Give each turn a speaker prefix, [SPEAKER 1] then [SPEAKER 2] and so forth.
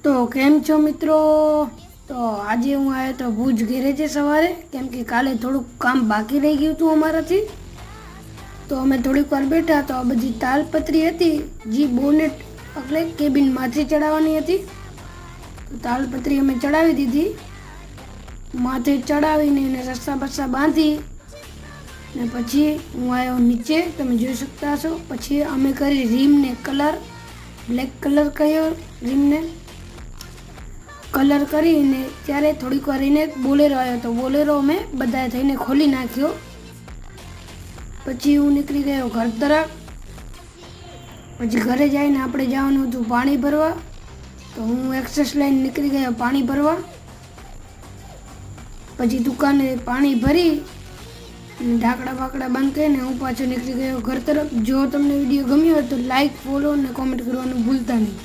[SPEAKER 1] તો કેમ છો મિત્રો? તો આજે હું આવ્યો તો ભુજ ગેરેજે સવારે, કેમ કે કાલે થોડુંક કામ બાકી રહી ગયું હતું અમારાથી. તો અમે થોડીક વાર બેઠા તો આ બધી તાલપત્રી હતી જે બોનેટ એટલે કેબિનમાંથી ચડાવવાની હતી. તો તાલપત્રી અમે ચડાવી દીધી. માથે ચડાવીને એને રસ્સા બસ્સા બાંધી ને પછી હું આવ્યો નીચે, તમે જોઈ શકતા છો. પછી અમે કરી રીમને કલર, બ્લેક કલર કર્યો રીમને. કલર કરીને ત્યારે થોડીક વાર એને બોલેરો આવ્યો તો બોલેરો અમે બધા થઈને ખોલી નાખ્યો. પછી હું નીકળી ગયો ઘર તરફ. પછી ઘરે જઈને આપણે જવાનું હતું પાણી ભરવા. તો હું એક્સેસ લાઈન નીકળી ગયો પાણી ભરવા. પછી દુકાને પાણી ભરી ઢાંકડા બાકડા બંધ કરીને હું પાછો નીકળી ગયો ઘર તરફ. જો તમને વિડીયો ગમ્યો હોય તો લાઈક, ફોલો અને કોમેન્ટ કરવાનું ભૂલતા નહીં.